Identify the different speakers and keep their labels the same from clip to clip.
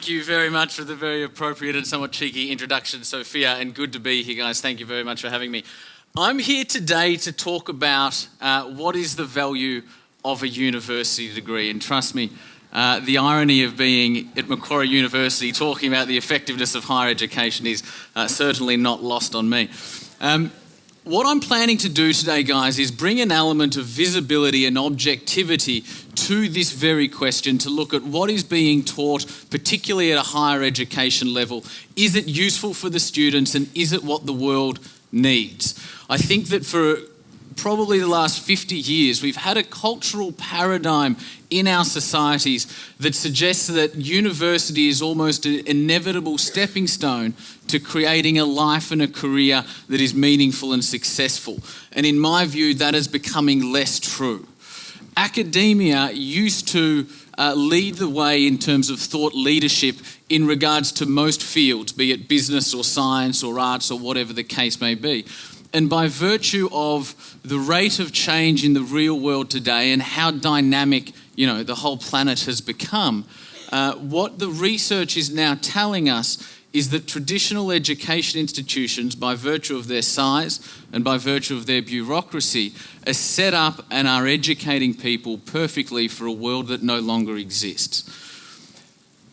Speaker 1: Thank you very much for the very appropriate and somewhat cheeky introduction, Sophia, and good to be here, guys. Thank you very much for having me. I'm here today to talk about what is the value of a university degree, and trust me, the irony of being at Macquarie University talking about the effectiveness of higher education is certainly not lost on me. What I'm planning to do today, guys, is bring an element of visibility and objectivity to this very question, to look at what is being taught, particularly at a higher education level. Is it useful for the students, and is it what the world needs? I think that for probably the last 50 years, we've had a cultural paradigm in our societies that suggests that university is almost an inevitable stepping stone to creating a life and a career that is meaningful and successful. And in my view, that is becoming less true. Academia used to lead the way in terms of thought leadership in regards to most fields, be it business or science or arts or whatever the case may be. And by virtue of the rate of change in the real world today and how dynamic, the whole planet has become, what the research is now telling us is that traditional education institutions, by virtue of their size and by virtue of their bureaucracy, are set up and are educating people perfectly for a world that no longer exists.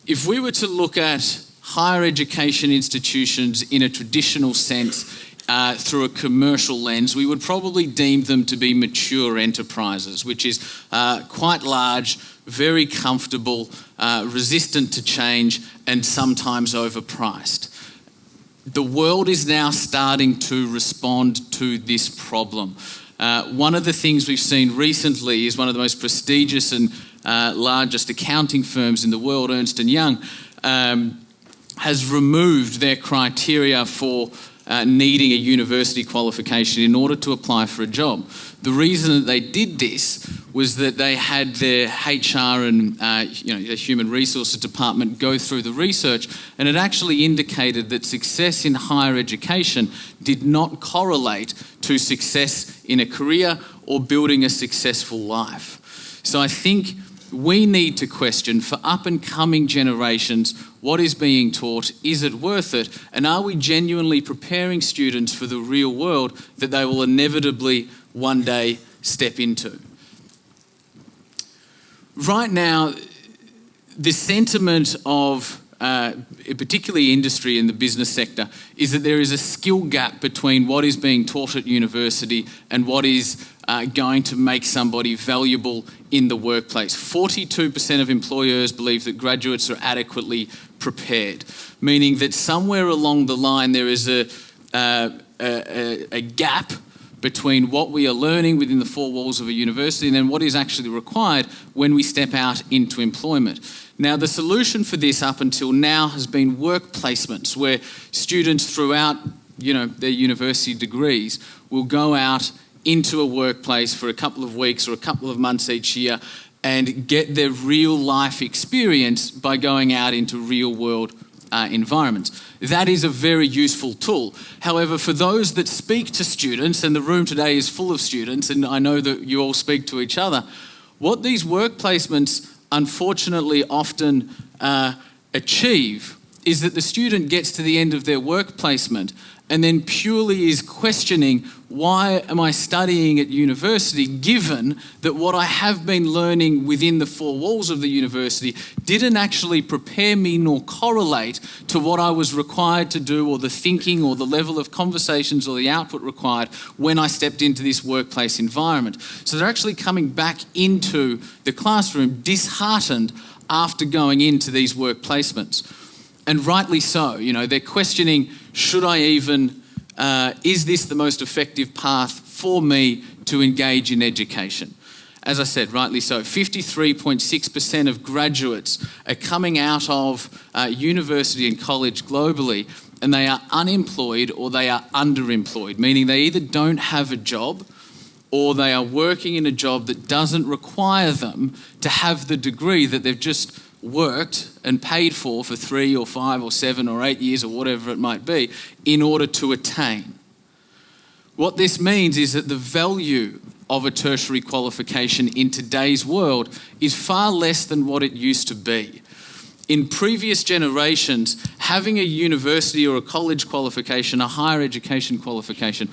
Speaker 1: If we were to look at higher education institutions in a traditional sense, through a commercial lens, we would probably deem them to be mature enterprises, which is quite large, very comfortable, resistant to change, and sometimes overpriced. The world is now starting to respond to this problem. One of the things we've seen recently is one of the most prestigious and largest accounting firms in the world, Ernst & Young, has removed their criteria for needing a university qualification in order to apply for a job. The reason that they did this was that they had their HR and the human resources department go through the research, and it actually indicated that success in higher education did not correlate to success in a career or building a successful life. So I think we need to question for up and coming generations what is being taught, is it worth it, and are we genuinely preparing students for the real world that they will inevitably one day step into? Right now, the sentiment of particularly industry in the business sector is that there is a skill gap between what is being taught at university and what is going to make somebody valuable in the workplace. 42% of employers believe that graduates are adequately prepared, meaning that somewhere along the line there is a gap between what we are learning within the four walls of a university and then what is actually required when we step out into employment. Now, the solution for this up until now has been work placements, where students throughout their university degrees will go out into a workplace for a couple of weeks or a couple of months each year and get their real life experience by going out into real world environments. That is a very useful tool. However, for those that speak to students, and the room today is full of students, and I know that you all speak to each other, what these work placements unfortunately often achieve is that the student gets to the end of their work placement and then purely is questioning, why am I studying at university given that what I have been learning within the four walls of the university didn't actually prepare me nor correlate to what I was required to do, or the thinking or the level of conversations or the output required when I stepped into this workplace environment. So they're actually coming back into the classroom disheartened after going into these work placements. And rightly so, they're questioning, should I even, is this the most effective path for me to engage in education? As I said, rightly so, 53.6% of graduates are coming out of university and college globally, and they are unemployed or they are underemployed, meaning they either don't have a job or they are working in a job that doesn't require them to have the degree that they've just worked and paid for 3 or 5 or 7 or 8 years or whatever it might be in order to attain. What this means is that the value of a tertiary qualification in today's world is far less than what it used to be. in previous generations, having a university or a college qualification, a higher education qualification,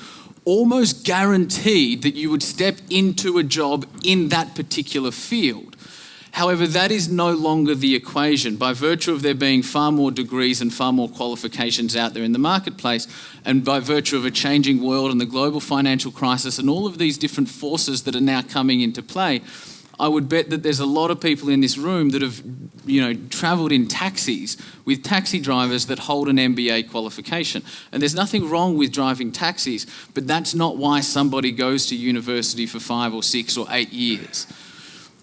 Speaker 1: almost guaranteed that you would step into a job in that particular field. However, that is no longer the equation. By virtue of there being far more degrees and far more qualifications out there in the marketplace, and by virtue of a changing world and the global financial crisis and all of these different forces that are now coming into play, I would bet that there's a lot of people in this room that have, travelled in taxis with taxi drivers that hold an MBA qualification. And there's nothing wrong with driving taxis, but that's not why somebody goes to university for 5 or 6 or 8 years.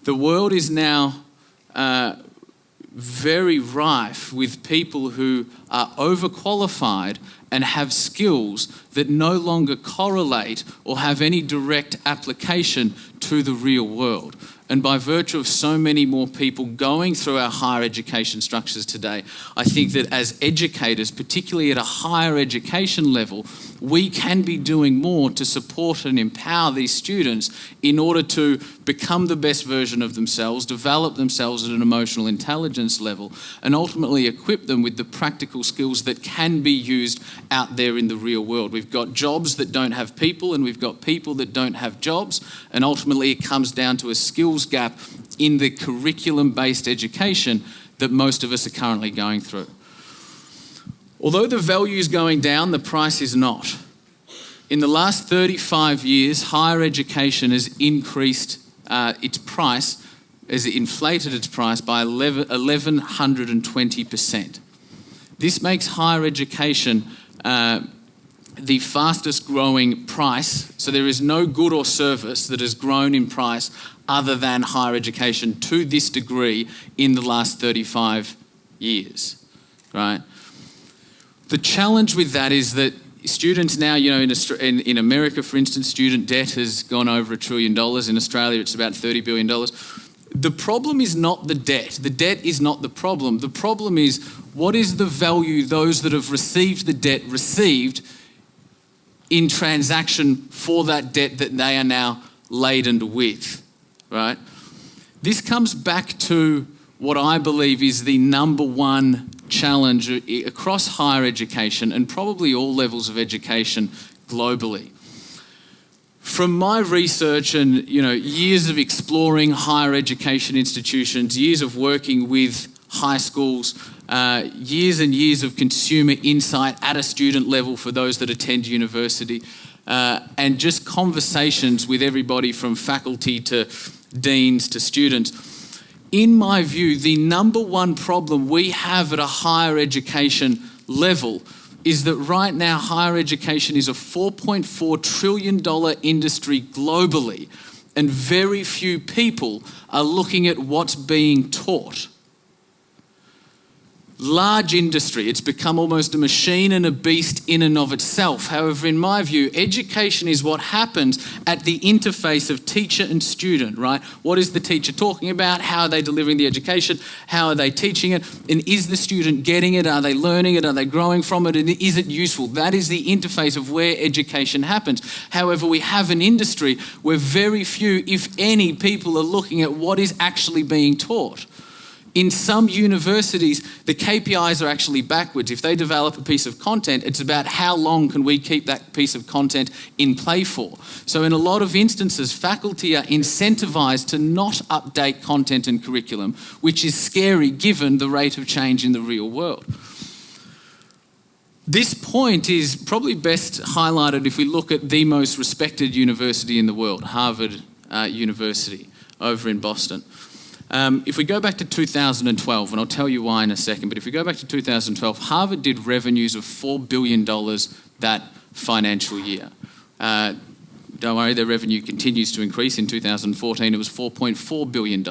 Speaker 1: The world is now very rife with people who are overqualified and have skills that no longer correlate or have any direct application to the real world. And by virtue of so many more people going through our higher education structures today, I think that as educators, particularly at a higher education level, we can be doing more to support and empower these students in order to become the best version of themselves, develop themselves at an emotional intelligence level, and ultimately equip them with the practical skills that can be used out there in the real world. We've got jobs that don't have people, and we've got people that don't have jobs, and ultimately it comes down to a skills gap in the curriculum-based education that most of us are currently going through. Although the value is going down, the price is not. In the last 35 years, higher education has increased its price, has inflated its price by 1,120%. This makes higher education the fastest growing price. So there is no good or service that has grown in price other than higher education to this degree in the last 35 years, right? The challenge with that is that students now, in America, for instance, student debt has gone over $1 trillion. In Australia, it's about $30 billion. The problem is not the debt. The debt is not the problem. The problem is, what is the value those that have received the debt received in transaction for that debt that they are now laden with, right? This comes back to what I believe is the number one challenge across higher education and probably all levels of education globally. From my research and years of exploring higher education institutions, years of working with high schools, years and years of consumer insight at a student level for those that attend university, and just conversations with everybody from faculty to deans to students. In my view, the number one problem we have at a higher education level is that right now higher education is a $4.4 trillion industry globally, and very few people are looking at what's being taught. Large industry, it's become almost a machine and a beast in and of itself. However, in my view, education is what happens at the interface of teacher and student, right? What is the teacher talking about? How are they delivering the education? How are they teaching it? And is the student getting it? Are they learning it? Are they growing from it? And is it useful? That is the interface of where education happens. However, we have an industry where very few, if any, people are looking at what is actually being taught. In some universities, the KPIs are actually backwards. If they develop a piece of content, it's about how long can we keep that piece of content in play for. So in a lot of instances, faculty are incentivized to not update content and curriculum, which is scary given the rate of change in the real world. This point is probably best highlighted if we look at the most respected university in the world, Harvard University over in Boston. If we go back to 2012, and I'll tell you why in a second, but if we go back to 2012, Harvard did revenues of $4 billion that financial year. Don't worry, their revenue continues to increase. In 2014, it was $4.4 billion.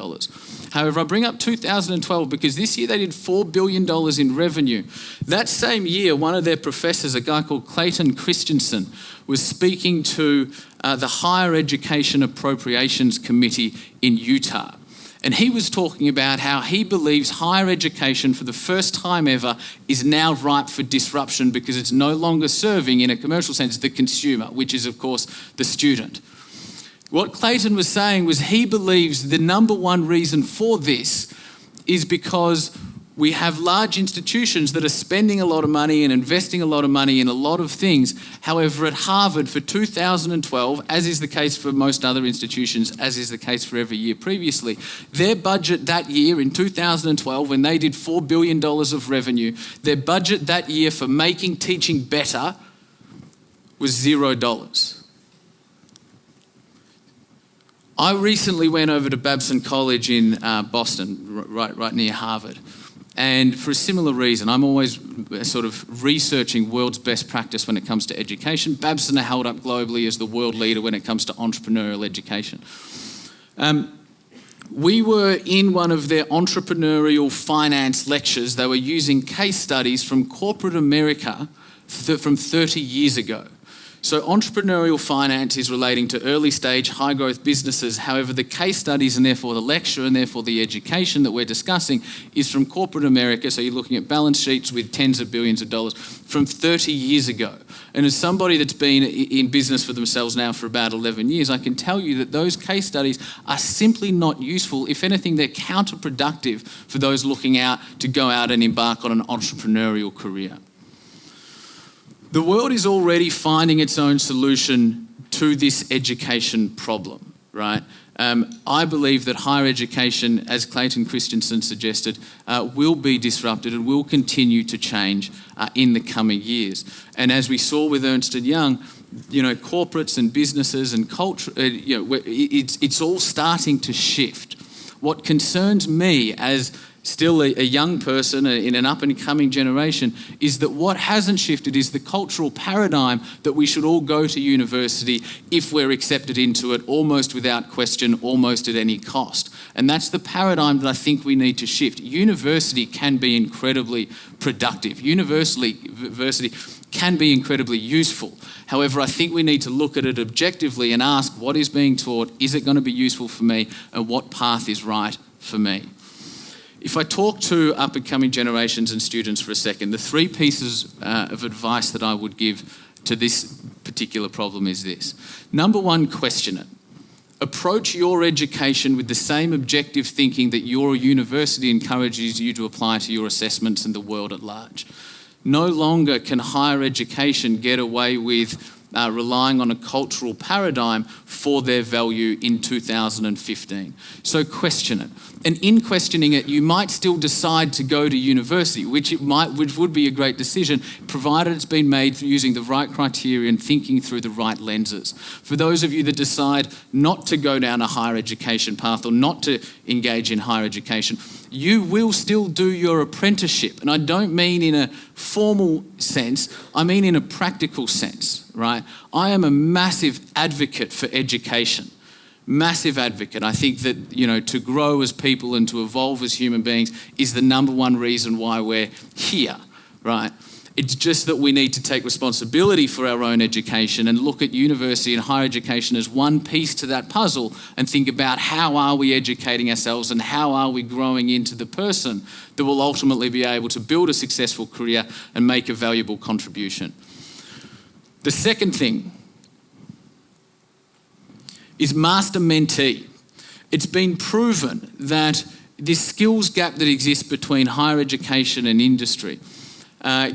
Speaker 1: However, I bring up 2012 because this year they did $4 billion in revenue. That same year, one of their professors, a guy called Clayton Christensen, was speaking to the Higher Education Appropriations Committee in Utah. And he was talking about how he believes higher education for the first time ever is now ripe for disruption because it's no longer serving, in a commercial sense, the consumer, which is, of course, the student. What Clayton was saying was he believes the number one reason for this is because We have large institutions that are spending a lot of money and investing a lot of money in a lot of things. However, at Harvard for 2012, as is the case for most other institutions, as is the case for every year previously, their budget that year in 2012, when they did $4 billion of revenue, their budget that year for making teaching better was $0. I recently went over to Babson College in Boston, right near Harvard. And for a similar reason, I'm always sort of researching world's best practice when it comes to education. Babson are held up globally as the world leader when it comes to entrepreneurial education. We were in one of their entrepreneurial finance lectures. They were using case studies from corporate America from 30 years ago. So entrepreneurial finance is relating to early stage, high growth businesses. However, the case studies and therefore the lecture and therefore the education that we're discussing is from corporate America. So you're looking at balance sheets with tens of billions of dollars from 30 years ago. And as somebody that's been in business for themselves now for about 11 years, I can tell you that those case studies are simply not useful. If anything, they're counterproductive for those looking out to go out and embark on an entrepreneurial career. The world is already finding its own solution to this education problem, right? I believe that higher education, as Clayton Christensen suggested, will be disrupted and will continue to change in the coming years. And as we saw with Ernst & Young, corporates and businesses and culture, it's all starting to shift. What concerns me as still a young person in an up-and-coming generation is that what hasn't shifted is the cultural paradigm that we should all go to university if we're accepted into it almost without question, almost at any cost. And that's the paradigm that I think we need to shift. University can be incredibly productive. University can be incredibly useful. However, I think we need to look at it objectively and ask what is being taught, is it going to be useful for me, and what path is right for me? If I talk to up-and-coming generations and students for a second, the three pieces of advice that I would give to this particular problem is this. Number one, question it. Approach your education with the same objective thinking that your university encourages you to apply to your assessments and the world at large. No longer can higher education get away with relying on a cultural paradigm for their value in 2015. So question it. And in questioning it, you might still decide to go to university, which would be a great decision, provided it's been made using the right criteria and thinking through the right lenses. For those of you that decide not to go down a higher education path or not to engage in higher education, you will still do your apprenticeship. And I don't mean in a formal sense, I mean in a practical sense, right? I am a massive advocate for education. Massive advocate. I think that, to grow as people and to evolve as human beings is the number one reason why we're here, right? It's just that we need to take responsibility for our own education and look at university and higher education as one piece to that puzzle and think about how are we educating ourselves and how are we growing into the person that will ultimately be able to build a successful career and make a valuable contribution. The second thing is master mentee. It's been proven that this skills gap that exists between higher education and industry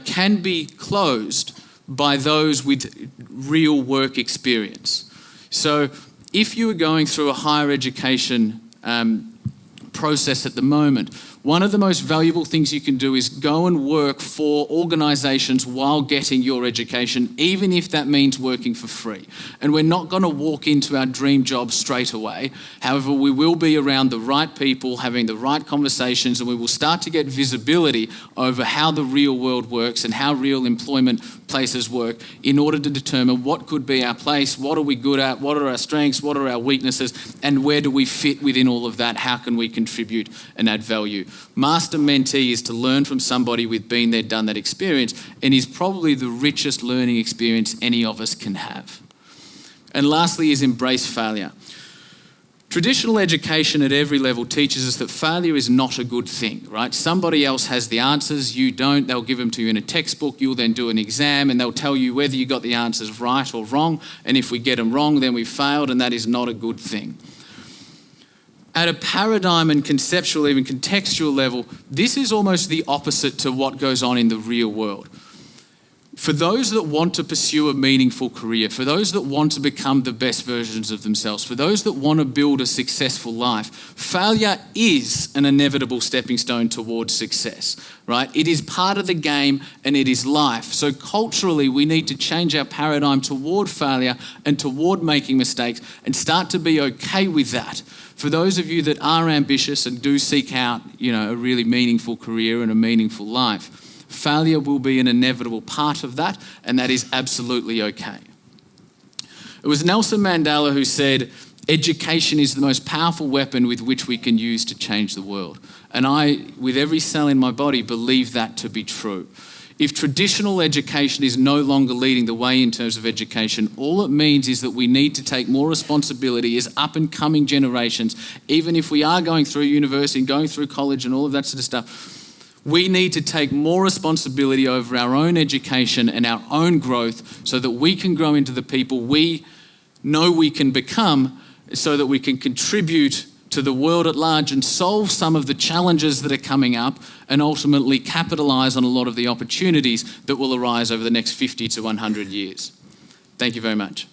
Speaker 1: can be closed by those with real work experience. So if you are going through a higher education process at the moment, one of the most valuable things you can do is go and work for organisations while getting your education, even if that means working for free. And we're not going to walk into our dream job straight away. However, we will be around the right people, having the right conversations, and we will start to get visibility over how the real world works and how real employment places work in order to determine what could be our place, what are we good at, what are our strengths, what are our weaknesses, and where do we fit within all of that, how can we contribute and add value. Master mentee is to learn from somebody with been there, done that experience, and is probably the richest learning experience any of us can have. And lastly is embrace failure. Traditional education at every level teaches us that failure is not a good thing, right? Somebody else has the answers, you don't. They'll give them to you in a textbook, you'll then do an exam, and they'll tell you whether you got the answers right or wrong, and if we get them wrong, then we failed, and that is not a good thing. at a paradigm and conceptual, even contextual level, this is almost the opposite to what goes on in the real world. For those that want to pursue a meaningful career, for those that want to become the best versions of themselves, for those that want to build a successful life, failure is an inevitable stepping stone towards success, right? It is part of the game and it is life. So culturally, we need to change our paradigm toward failure and toward making mistakes and start to be okay with that. For those of you that are ambitious and do seek out, a really meaningful career and a meaningful life, failure will be an inevitable part of that, and that is absolutely okay. It was Nelson Mandela who said, education is the most powerful weapon with which we can use to change the world. And I, with every cell in my body, believe that to be true. If traditional education is no longer leading the way in terms of education, all it means is that we need to take more responsibility as up and coming generations, even if we are going through university and going through college and all of that sort of stuff. We need to take more responsibility over our own education and our own growth so that we can grow into the people we know we can become, so that we can contribute to the world at large and solve some of the challenges that are coming up and ultimately capitalise on a lot of the opportunities that will arise over the next 50 to 100 years. Thank you very much.